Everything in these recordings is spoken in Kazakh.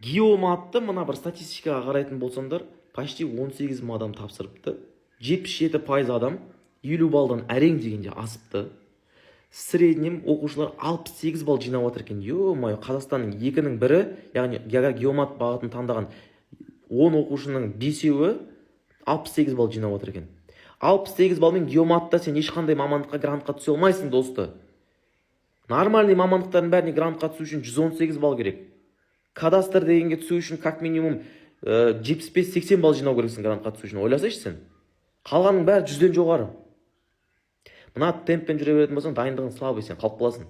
Геоматты мына бір статистикаға қарайтын болсаңдар, почти 18 мың адам тапсырыпты. 77% адам 50 балдан әрең дегенде асыпты. Среднем оқушылар 68 балл жинап отыр екен. Ё-мое, Қазақстанның 2-ның 1-і, яғни геомат бағытын таңдаған 10 оқушының 5-еуі 68 балл жинап отыр екен. 68 балмен геоматта сен ешқандай мамандыққа грантқа түсе алмайсың, досты. Нормальный мамандықтардың бәріне грантқа түсу үшін 118 балл керек. Кадастр дегенге түсу үшін как минимум 75-80 балл жинау керексің грантқа түсу үшін. Ойласайшы сен. Қалғанның бәрі 100-ден жоғары. Мына темппен жүре беретін болсаң, дайындығың слабый, сен қалып қаласың.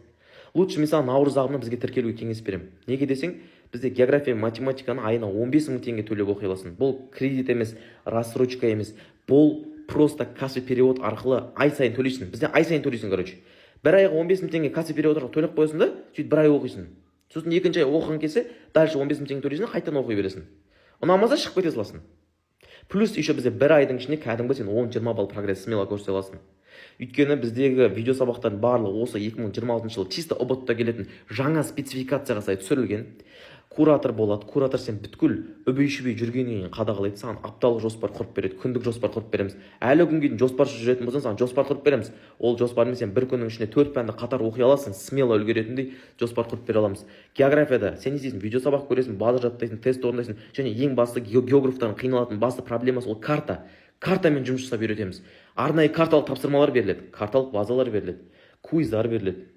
Лучше мысалы наурыз ағымына бізге тіркелуге кеңес беремін. Неге десең, бізде география, математиканы айына 15 мың теңге төлеп оқи аласың. Бұл кредит емес, рассрочка емес. Бұл просто касса перевод арқылы ай сайын төлейсің. Бізде ай сайын төлейсің, короче. Бір айға 15 мың теңге касса перевод арқылы төлеп қоясың да, сөйтіп бір ай оқисың. Сосын екінші ай оқыған келсе, дальше 15 мың теңге төлейсің, қайтадан оқи бересің. Ұнамаса шығып кете саласың. Плюс еще бізде бір айдың ішінде кәдімгі сен 10-20 балл прогресс смело көрсете аласың. Өйткені біздегі видео сабақтардың барлығы осы 2026 жылы чисто ұбт-та келетін жаңа спецификацияға сай түсірілген. Куратор болады. Куратор сен бүткіл үбей-шүбей жүргеннен қадағалайды. Саған апталық жоспар құрып береді, күндік жоспар құрып береміз. Әлі күнге дейін жоспарсыз жүретін болсаң, саған жоспар құрып береміз. Ол жоспармен сен бір күннің ішінде 4 пәнді қатар оқи аласың, смело үлгеретіндей жоспар құрып бере аламыз. Географияда сен не істейсің? Видео сабақ көресің, база жаттайсың, тест орындайсың, және ең басты географтардың қиналатын басты проблемасы ол карта. Картамен жұмыс жасап үйретеміз. Арнайы карталық тапсырмалар беріледі, карталық базалар беріледі, квиздар беріледі.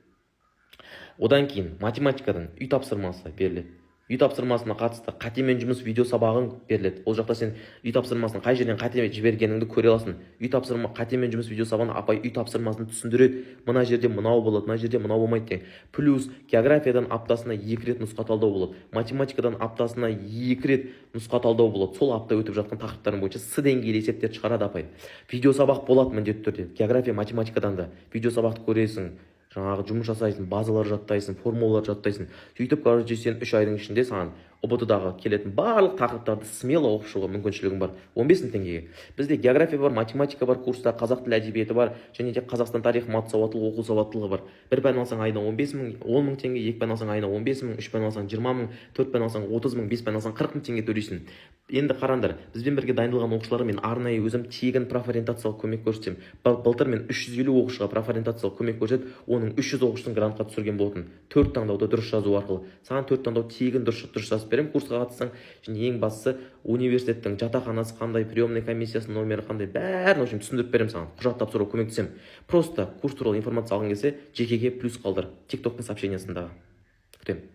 Одан кейін математикадан үй тапсырмасы беріледі. Үй тапсырмасына қатысты қатемен жұмыс видео сабағың беріледі. Ол жақта сен үй тапсырмасын қай жерден қате жібергеніңді көре аласың. Үй тапсырма қатемен жұмыс видео сабағын апай үй тапсырмасын түсіндіреді. Мына жерде мынау болады, мына жерде мынау болмайды деген. Плюс географиядан аптасына 2 рет нұсқа талдау болады. Математикадан аптасына 2 рет нұсқа талдау болады. Сол апта өтіп жатқан тақырыптардың бойынша С деңгейлі есептерді шығарады апай. Видео сабақ болады міндетті түрде. География, математикадан да видео сабақты көресің. Жаңағы жұмыс жасайсың, базалар жаттайсың, формулалар жаттайсың. Сөйтіп, короче, сен 3 айдың ішінде саған ұбт-дағы келетін барлық тақырыптарды смело оқып шығуға мүмкіншілігің бар. 15 мың теңгеге. Бізде география бар, математика бар, курста қазақ тілі әдебиеті бар, және де Қазақстан тарихы, мат сауаттылығы, оқу сауаттылығы бар. Bir пән алсаң айына 15 мың, 10 мың теңге, 2 пән алсаң айына 15 мың, 3 пән алсаң 20 мың, 4 пән алсаң 30 мың, 5 пән алсаң 40 мың теңге төлейсің. Енді қараңдар, бізбен бірге дайындалған оқушыларға мен арнайы өзім тегін профориентациялық көмек көрсетемін. Былтыр мен 350 оқушыға профориентациялық көмек көрсетіп, оның 300 оқушысын грантқа түсірген болатын. 4 таңдауды дұрыс жазу арқылы. Саған 4 таңдау тегін дұрыс жазып беремін. Курсқа қатыссаң, және ең бастысы университеттің жатақханасы қандай, приемный комиссиясының номері қандай, бәрін түсіндіріп беремін саған. Құжат тапсыруға көмектесемін. Просто курс туралы информация алғың келсе, жекеге плюс қалдыр. TikTok-тың сообщениясындағы. Күтемін.